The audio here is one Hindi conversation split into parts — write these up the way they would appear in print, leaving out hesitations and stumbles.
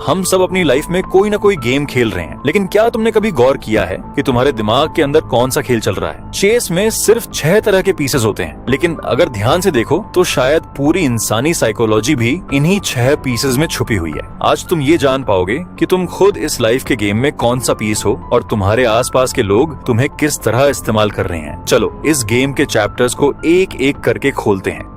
हम सब अपनी लाइफ में कोई ना कोई गेम खेल रहे हैं, लेकिन क्या तुमने कभी गौर किया है कि तुम्हारे दिमाग के अंदर कौन सा खेल चल रहा है? चेस में सिर्फ 6 तरह के पीसेस होते हैं, लेकिन अगर ध्यान से देखो तो शायद पूरी इंसानी साइकोलॉजी भी इन्हीं 6 पीसेस में छुपी हुई है। आज तुम ये जान पाओगे कि तुम खुद इस लाइफ के गेम में कौन सा पीस हो और तुम्हारे आसपास के लोग तुम्हें किस तरह इस्तेमाल कर रहे हैं। चलो इस गेम के चैप्टर्स को एक एक करके खोलते हैं।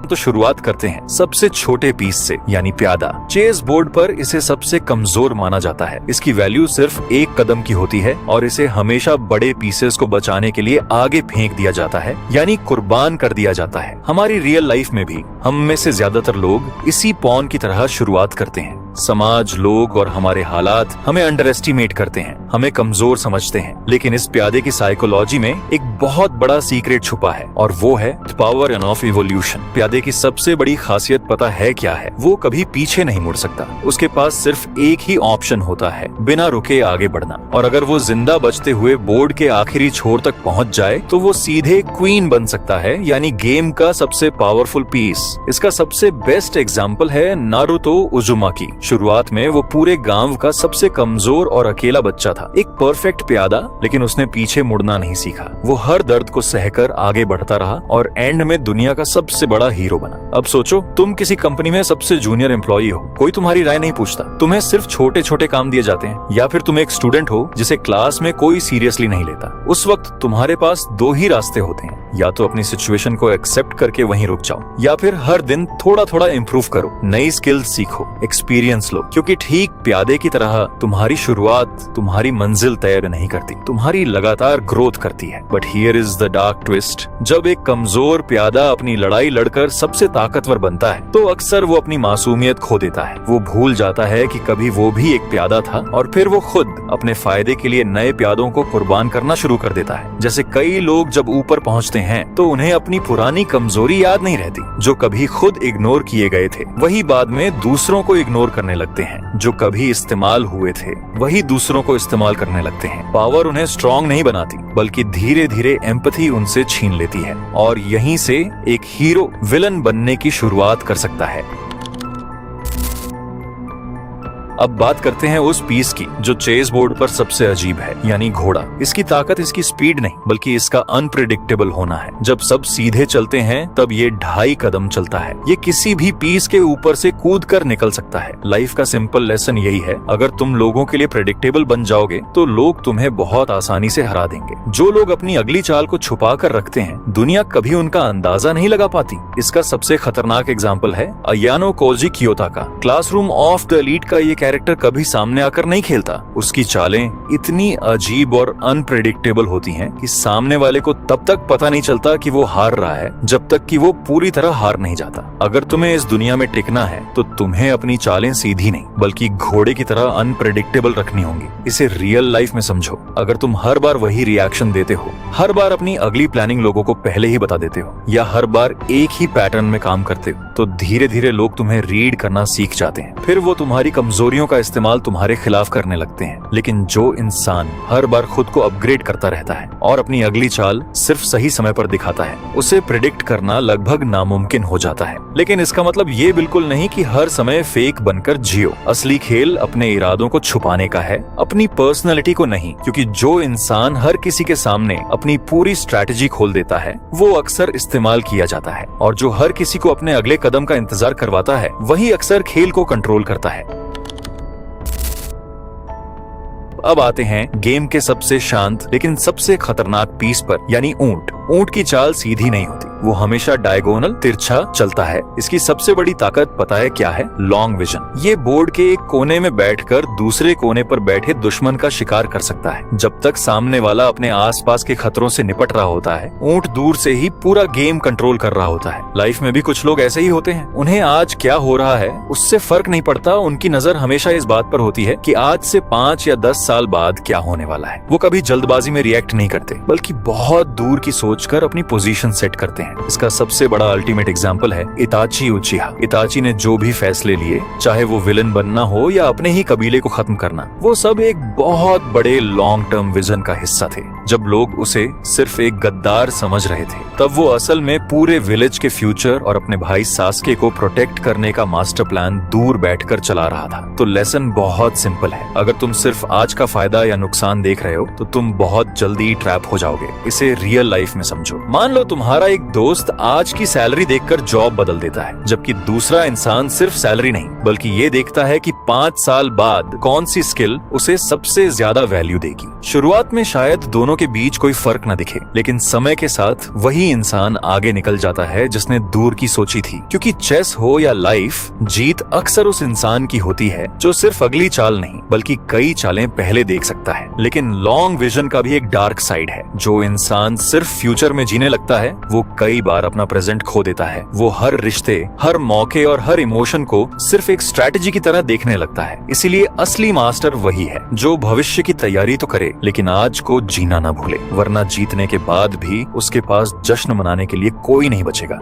तो शुरुआत करते हैं सबसे छोटे पीस से, यानी प्यादा। चेस बोर्ड पर इसे सबसे कमजोर माना जाता है। इसकी वैल्यू सिर्फ 1 कदम की होती है और इसे हमेशा बड़े पीसेस को बचाने के लिए आगे फेंक दिया जाता है, यानी कुर्बान कर दिया जाता है। हमारी रियल लाइफ में भी हम में से ज्यादातर लोग इसी पॉन की तरह शुरुआत करते हैं। समाज, लोग और हमारे हालात हमें अंडर एस्टिमेट करते हैं, हमें कमजोर समझते हैं, लेकिन इस प्यादे की साइकोलॉजी में एक बहुत बड़ा सीक्रेट छुपा है और वो है पावर एंड ऑफ इवोल्यूशन। प्यादे की सबसे बड़ी खासियत पता है क्या है? वो कभी पीछे नहीं मुड़ सकता। उसके पास सिर्फ एक ही ऑप्शन होता है, बिना रुके आगे बढ़ना। और अगर वो जिंदा बचते हुए बोर्ड के आखिरी छोर तक पहुंच जाए तो वो सीधे क्वीन बन सकता है, यानी गेम का सबसे पावरफुल पीस। इसका सबसे बेस्ट एग्जाम्पल है नारुतो उजुमाकी। शुरुआत में वो पूरे गांव का सबसे कमजोर और अकेला बच्चा था, एक परफेक्ट प्यादा, लेकिन उसने पीछे मुड़ना नहीं सीखा। वो हर दर्द को सहकर आगे बढ़ता रहा और एंड में दुनिया का सबसे बड़ा हीरो बना। अब सोचो, तुम किसी कंपनी में सबसे जूनियर एम्प्लॉई हो, कोई तुम्हारी राय नहीं पूछता, तुम्हें सिर्फ छोटे छोटे काम दिए जाते हैं। या फिर तुम एक स्टूडेंट हो जिसे क्लास में कोई सीरियसली नहीं लेता। उस वक्त तुम्हारे पास 2 ही रास्ते होते हैं, या तो अपनी सिचुएशन को एक्सेप्ट करके वहीं रुक जाओ, या फिर हर दिन थोड़ा थोड़ा इम्प्रूव करो, नई स्किल्स सीखो, एक्सपीरियंस लो। क्योंकि ठीक प्यादे की तरह तुम्हारी शुरुआत तुम्हारी मंजिल तय नहीं करती, तुम्हारी लगातार ग्रोथ करती है। But here is the dark twist. जब एक कमजोर प्यादा अपनी लड़ाई लड़कर सबसे ताकतवर बनता है तो अक्सर वो अपनी मासूमियत खो देता है। वो भूल जाता है कि कभी वो भी एक प्यादा था और फिर वो खुद अपने फायदे के लिए नए प्यादों को कुर्बान करना शुरू कर देता है। जैसे कई लोग जब ऊपर पहुंचते हैं तो उन्हें अपनी पुरानी कमजोरी याद नहीं रहती, जो कभी खुद इग्नोर किए गए थे वही बाद में दूसरों को इग्नोर करने लगते हैं। जो कभी इस्तेमाल हुए थे वही दूसरों को इस्तेमाल करने लगते हैं। पावर उन्हें स्ट्रॉन्ग नहीं बनाती, बल्कि धीरे धीरे एम्पैथी उनसे छीन लेती है और यहीं से एक हीरो विलन बनने की शुरुआत कर सकता है। अब बात करते हैं उस पीस की जो चेस बोर्ड पर सबसे अजीब है, यानी घोड़ा। इसकी ताकत इसकी स्पीड नहीं, बल्कि इसका अनप्रेडिक्टेबल होना है। जब सब सीधे चलते हैं तब ये 2.5 कदम चलता है। ये किसी भी पीस के ऊपर से कूद कर निकल सकता है। लाइफ का सिंपल लेसन यही है, अगर तुम लोगों के लिए प्रेडिक्टेबल बन जाओगे तो लोग तुम्हें बहुत आसानी से हरा देंगे। जो लोग अपनी अगली चाल को छुपा कर रखते हैं, दुनिया कभी उनका अंदाजा नहीं लगा पाती। इसका सबसे खतरनाक एग्जाम्पल है अयानो कोजी कियोता का। क्लासरूम ऑफ द एलीट का ये कैरेक्टर कभी सामने आकर नहीं खेलता। उसकी चालें इतनी अजीब और अनप्रेडिक्टेबल होती हैं कि सामने वाले को तब तक पता नहीं चलता कि वो हार रहा है जब तक कि वो पूरी तरह हार नहीं जाता। अगर तुम्हें इस दुनिया में टिकना है तो तुम्हें अपनी चालें सीधी नहीं बल्कि घोड़े की तरह अनप्रेडिक्टेबल रखनी होंगी। इसे रियल लाइफ में समझो। अगर तुम हर बार वही रिएक्शन देते हो, हर बार अपनी अगली प्लानिंग लोगों को पहले ही बता देते हो, या हर बार एक ही पैटर्न में काम करते हो, तो धीरे धीरे लोग तुम्हें रीड करना सीख जाते हैं। फिर वो तुम्हारी कमजोरियों का इस्तेमाल तुम्हारे खिलाफ करने लगते हैं। लेकिन जो इंसान हर बार खुद को अपग्रेड करता रहता है और अपनी अगली चाल सिर्फ सही समय पर दिखाता है, उसे प्रेडिक्ट करना लगभग नामुमकिन हो जाता है। लेकिन इसका मतलब ये बिल्कुल नहीं कि हर समय फेक बनकर जियो। असली खेल अपने इरादों को छुपाने का है, अपनी पर्सनैलिटी को नहीं। क्योंकि जो इंसान हर किसी के सामने अपनी पूरी स्ट्रैटेजी खोल देता है वो अक्सर इस्तेमाल किया जाता है, और जो हर किसी को अपने अगले कदम का इंतजार करवाता है वही अक्सर खेल को कंट्रोल करता है। अब आते हैं गेम के सबसे शांत लेकिन सबसे खतरनाक पीस पर, यानी ऊंट। ऊंट की चाल सीधी नहीं होती, वो हमेशा डायगोनल तिरछा चलता है। इसकी सबसे बड़ी ताकत पता है क्या है? Long vision. ये बोर्ड के एक कोने में बैठकर दूसरे कोने पर बैठे दुश्मन का शिकार कर सकता है। जब तक सामने वाला अपने आसपास के खतरों से निपट रहा होता है, ऊंट दूर से ही पूरा गेम कंट्रोल कर रहा होता है। लाइफ में भी कुछ लोग ऐसे ही होते हैं। उन्हें आज क्या हो रहा है उससे फर्क नहीं पड़ता। उनकी नजर हमेशा इस बात पर होती है कि आज से 5 या 10 साल बाद क्या होने वाला है। वो कभी जल्दबाजी में रिएक्ट नहीं करते, बल्कि बहुत दूर की सोच कर अपनी पोजीशन सेट करते हैं। हैं। इसका सबसे बड़ा अल्टीमेट एग्जाम्पल है इताची उचिहा। इताची ने जो भी फैसले लिए, चाहे वो विलन बनना हो या अपने ही कबीले को खत्म करना, वो सब एक बहुत बड़े लॉन्ग टर्म विजन का हिस्सा थे। जब लोग उसे सिर्फ एक गद्दार समझ रहे थे, तब वो असल में पूरे विलेज के फ्यूचर और अपने भाई सास्के को प्रोटेक्ट करने का मास्टर प्लान दूर बैठकर चला रहा था। तो लेसन बहुत सिंपल है। अगर तुम सिर्फ आज का फायदा या नुकसान देख रहे हो तो तुम बहुत जल्दी ट्रैप हो जाओगे। इसे रियल लाइफ में समझो। मान लो तुम्हारा एक दोस्त आज की सैलरी देखकर जॉब बदल देता है, जबकि दूसरा इंसान सिर्फ सैलरी नहीं बल्कि ये देखता है कि 5 साल बाद कौन सी स्किल उसे सबसे ज्यादा वैल्यू देगी। शुरुआत में शायद दोनों के बीच कोई फर्क न दिखे, लेकिन समय के साथ वही इंसान आगे निकल जाता है जिसने दूर की सोची थी। क्योंकि चेस हो या लाइफ, जीत अक्सर उस इंसान की होती है जो सिर्फ अगली चाल नहीं बल्कि कई चालें पहले देख सकता है। लेकिन लॉन्ग विजन का भी एक डार्क साइड है। जो इंसान सिर्फ फ्यूचर में जीने लगता है वो कई बार अपना प्रेजेंट खो देता है। वो हर रिश्ते, हर मौके और हर इमोशन को सिर्फ एक स्ट्रैटेजी की तरह देखने लगता है। इसीलिए असली मास्टर वही है जो भविष्य की तैयारी तो करे लेकिन आज को जीना ना भूले, वरना जीतने के बाद भी उसके पास जश्न मनाने के लिए कोई नहीं बचेगा।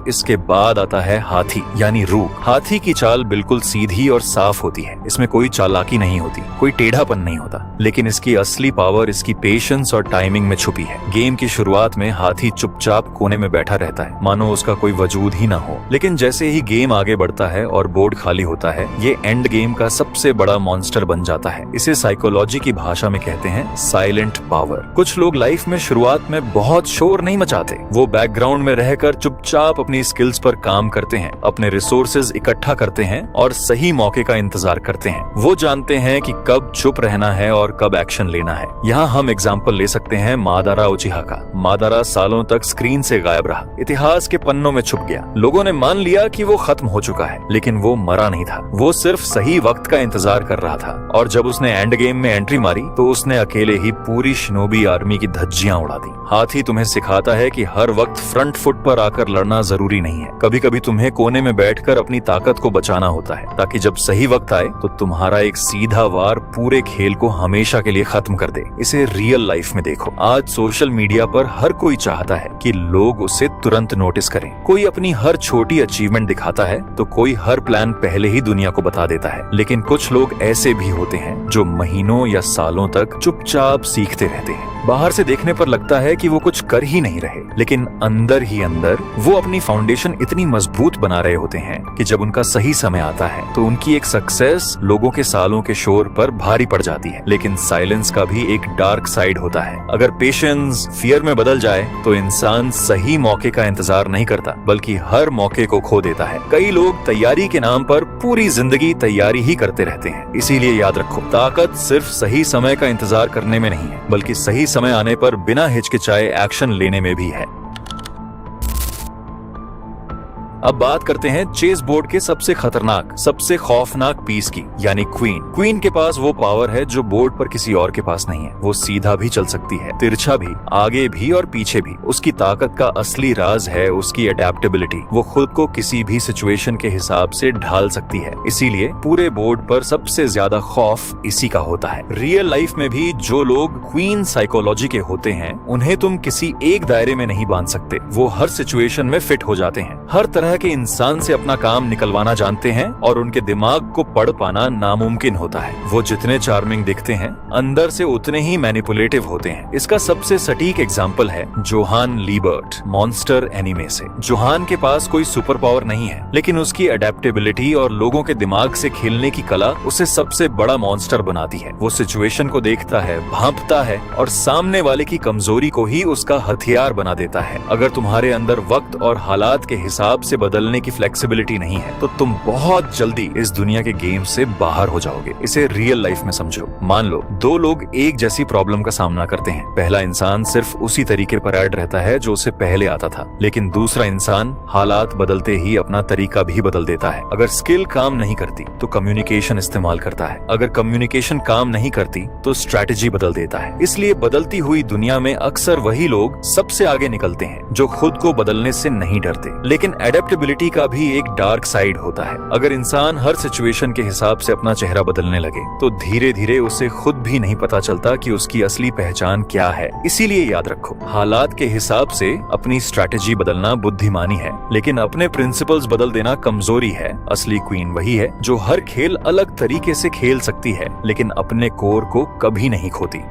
इसके बाद आता है हाथी यानी रूक। हाथी की चाल बिल्कुल सीधी और साफ होती है। इसमें कोई चालाकी नहीं होती, कोई टेढ़ापन नहीं होता। लेकिन इसकी असली पावर इसकी पेशेंस और टाइमिंग में छुपी है। गेम की शुरुआत में हाथी चुपचाप कोने में बैठा रहता है, मानो उसका कोई वजूद ही ना हो। लेकिन जैसे ही गेम आगे बढ़ता है और बोर्ड खाली होता है, ये एंड गेम का सबसे बड़ा मॉन्स्टर बन जाता है। इसे साइकोलॉजी की भाषा में कहते हैं साइलेंट पावर। कुछ लोग लाइफ में शुरुआत में बहुत शोर नहीं मचाते। वो बैकग्राउंड में रहकर चुपचाप अपनी स्किल्स पर काम करते हैं, अपने रिसोर्सेज इकट्ठा करते हैं और सही मौके का इंतजार करते हैं। वो जानते हैं कि कब चुप रहना है और कब एक्शन लेना है। यहाँ हम एग्जाम्पल ले सकते हैं मादारा उचिहा का। मादारा सालों तक स्क्रीन से गायब रहा, इतिहास के पन्नों में छुप गया। लोगों ने मान लिया कि वो खत्म हो चुका है, लेकिन वो मरा नहीं था। वो सिर्फ सही वक्त का इंतजार कर रहा था। और जब उसने एंड गेम में एंट्री मारी तो उसने अकेले ही पूरी शिनोबी आर्मी की धज्जियां उड़ा दी। हाथी तुम्हें सिखाता है कि हर वक्त फ्रंट फुट पर आकर लड़ना जरूरी नहीं है। कभी कभी तुम्हें कोने में बैठकर अपनी ताकत को बचाना होता है, ताकि जब सही वक्त आए तो तुम्हारा एक सीधा वार पूरे खेल को हमेशा के लिए खत्म कर दे। इसे रियल लाइफ में देखो। आज सोशल मीडिया पर हर कोई चाहता है कि लोग उसे तुरंत नोटिस करें। कोई अपनी हर छोटी अचीवमेंट दिखाता है तो कोई हर प्लान पहले ही दुनिया को बता देता है। लेकिन कुछ लोग ऐसे भी होते हैं जो महीनों या सालों तक चुपचाप सीखते रहते हैं। बाहर से देखने पर लगता है कि वो कुछ कर ही नहीं रहे, लेकिन अंदर ही अंदर वो अपनी फाउंडेशन इतनी मजबूत बना रहे होते हैं कि जब उनका सही समय आता है तो उनकी एक सक्सेस लोगों के सालों के शोर पर भारी पड़ जाती है। लेकिन साइलेंस का भी एक डार्क साइड होता है। अगर पेशेंस फियर में बदल जाए तो इंसान सही मौके का इंतजार नहीं करता बल्कि हर मौके को खो देता है। कई लोग तैयारी के नाम पर पूरी जिंदगी तैयारी ही करते रहते हैं। इसीलिए याद रखो, ताकत सिर्फ सही समय का इंतजार करने में नहीं है बल्कि सही समय आने पर बिना हिचकिचाए एक्शन लेने में भी है। अब बात करते हैं चेस बोर्ड के सबसे खतरनाक, सबसे खौफनाक पीस की, यानी क्वीन। क्वीन के पास वो पावर है जो बोर्ड पर किसी और के पास नहीं है। वो सीधा भी चल सकती है, तिरछा भी, आगे भी और पीछे भी। उसकी ताकत का असली राज है उसकी अडेप्टेबिलिटी। वो खुद को किसी भी सिचुएशन के हिसाब से ढाल सकती है। इसीलिए पूरे बोर्ड पर सबसे ज्यादा खौफ इसी का होता है। रियल लाइफ में भी जो लोग क्वीन साइकोलॉजी के होते हैं उन्हें तुम किसी एक दायरे में नहीं बांध सकते। वो हर सिचुएशन में फिट हो जाते हैं, हर तरह के इंसान से अपना काम निकलवाना जानते हैं और उनके दिमाग को पढ़ पाना नामुमकिन होता है। वो जितने चार्मिंग दिखते हैं अंदर से उतने ही मैनिपुलेटिव होते हैं। इसका सबसे सटीक एग्जाम्पल है जोहान लीबर्ट, मॉन्स्टर एनीमे से। जोहान के पास कोई सुपर पावर नहीं है, लेकिन उसकी अडेप्टेबिलिटी और लोगों के दिमाग से खेलने की कला उसे सबसे बड़ा मॉन्स्टर बनाती है। वो सिचुएशन को देखता है, भांपता है और सामने वाले की कमजोरी को ही उसका हथियार बना देता है। अगर तुम्हारे अंदर वक्त और हालात के हिसाब से बदलने की फ्लेक्सिबिलिटी नहीं है तो तुम बहुत जल्दी इस दुनिया के गेम से बाहर हो जाओगे। इसे रियल लाइफ में समझो। मान लो दो लोग एक जैसी प्रॉब्लम का सामना करते हैं। पहला इंसान सिर्फ उसी तरीके पर ऐड रहता है जो उसे पहले आता था, लेकिन दूसरा इंसान हालात बदलते ही अपना तरीका भी बदल देता है। अगर स्किल काम नहीं करती तो कम्युनिकेशन इस्तेमाल करता है, अगर कम्युनिकेशन काम नहीं करती तो स्ट्रैटेजी बदल देता है। इसलिए बदलती हुई दुनिया में अक्सर वही लोग सबसे आगे निकलते हैं जो खुद को बदलने से नहीं डरते। लेकिन अनप्रेडिक्टेबिलिटी का भी एक डार्क साइड होता है। अगर इंसान हर सिचुएशन के हिसाब से अपना चेहरा बदलने लगे तो धीरे धीरे उसे खुद भी नहीं पता चलता कि उसकी असली पहचान क्या है। इसीलिए याद रखो, हालात के हिसाब से अपनी स्ट्रैटेजी बदलना बुद्धिमानी है, लेकिन अपने प्रिंसिपल्स बदल देना कमजोरी है। असली क्वीन वही है जो हर खेल अलग तरीके से खेल सकती है, लेकिन अपने कोर को कभी नहीं खोती।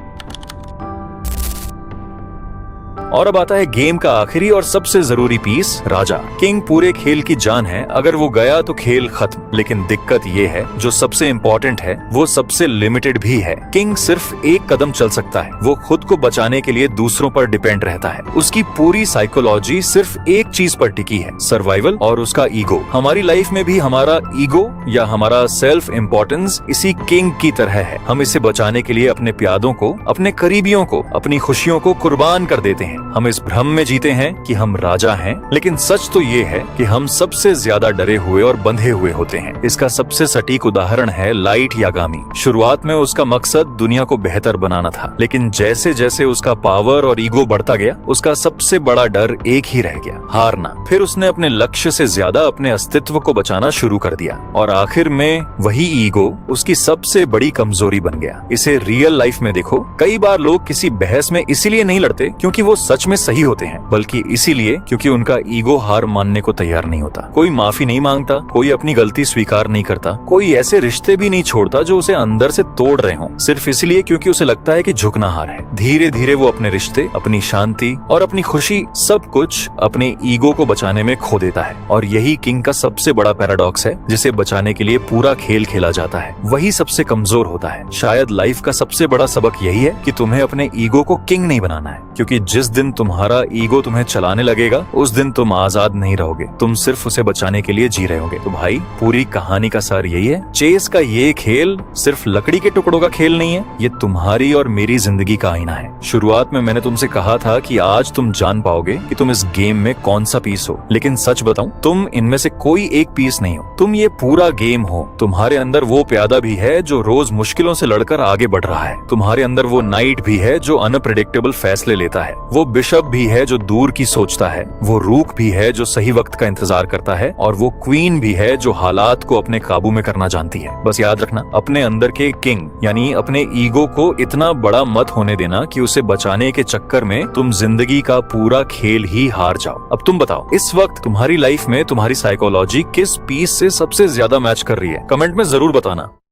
और अब आता है गेम का आखिरी और सबसे जरूरी पीस, राजा। किंग पूरे खेल की जान है, अगर वो गया तो खेल खत्म। लेकिन दिक्कत ये है, जो सबसे इम्पोर्टेंट है वो सबसे लिमिटेड भी है। किंग सिर्फ एक कदम चल सकता है, वो खुद को बचाने के लिए दूसरों पर डिपेंड रहता है। उसकी पूरी साइकोलॉजी सिर्फ एक चीज पर टिकी है, सर्वाइवल और उसका ईगो। हमारी लाइफ में भी हमारा ईगो या हमारा सेल्फ इम्पोर्टेंस इसी किंग की तरह है। हम इसे बचाने के लिए अपने प्यादों को, अपने करीबियों को, अपनी खुशियों को कुर्बान कर देते हैं। हम इस भ्रम में जीते हैं कि हम राजा हैं, लेकिन सच तो ये है कि हम सबसे ज्यादा डरे हुए और बंधे हुए होते हैं। इसका सबसे सटीक उदाहरण है लाइट यागामी। शुरुआत में उसका मकसद दुनिया को बेहतर बनाना था, लेकिन जैसे जैसे उसका पावर और ईगो बढ़ता गया, उसका सबसे बड़ा डर एक ही रह गया, हारना। फिर उसने अपने लक्ष्य से ज्यादा अपने अस्तित्व को बचाना शुरू कर दिया, और आखिर में वही ईगो उसकी सबसे बड़ी कमजोरी बन गया। इसे रियल लाइफ में देखो, कई बार लोग किसी बहस में इसीलिए नहीं लड़ते क्योंकि वो सच में सही होते हैं, बल्कि इसीलिए क्योंकि उनका ईगो हार मानने को तैयार नहीं होता। कोई माफी नहीं मांगता, कोई अपनी गलती स्वीकार नहीं करता, कोई ऐसे रिश्ते भी नहीं छोड़ता जो उसे अंदर से तोड़ रहे हों, सिर्फ इसलिए क्योंकि उसे लगता है कि झुकना हार है। धीरे धीरे वो अपने रिश्ते, अपनी शांति और अपनी खुशी, सब कुछ अपने ईगो को बचाने में खो देता है। और यही किंग का सबसे बड़ा पैराडॉक्स है, जिसे बचाने के लिए पूरा खेल खेला जाता है। वही सबसे कमजोर होता है। शायद लाइफ का सबसे बड़ा सबक यही है कि तुम्हें अपने ईगो को किंग नहीं बनाना है, क्योंकि जिस दिन तुम्हारा ईगो तुम्हें चलाने लगेगा, उस दिन तुम आजाद नहीं रहोगे, तुम सिर्फ उसे बचाने के लिए जी रहे होगे। तो भाई, पूरी कहानी का सार यही है, चेस का ये खेल सिर्फ लकड़ी के टुकड़ों का खेल नहीं है, ये तुम्हारी और मेरी जिंदगी का आईना है। शुरुआत में मैंने तुमसे कहा था कि आज तुम जान पाओगे कि तुम इस गेम में कौन सा पीस हो, लेकिन सच बताऊं, तुम इनमें से कोई एक पीस नहीं हो, तुम ये पूरा गेम हो। तुम्हारे अंदर वो प्यादा भी है जो रोज मुश्किलों से लड़कर आगे बढ़ रहा है, तुम्हारे अंदर वो नाइट भी है जो अनप्रेडिक्टेबल फैसले लेता है, वो बिशप भी है जो दूर की सोचता है, वो रूक भी है जो सही वक्त का इंतजार करता है, और वो क्वीन भी है जो हालात को अपने काबू में करना जानती है। बस याद रखना, अपने अंदर के किंग यानी अपने ईगो को इतना बड़ा मत होने देना कि उसे बचाने के चक्कर में तुम जिंदगी का पूरा खेल ही हार जाओ। अब तुम बताओ, इस वक्त तुम्हारी लाइफ में तुम्हारी साइकोलॉजी किस पीस से सबसे ज्यादा मैच कर रही है? कमेंट में जरूर बताना।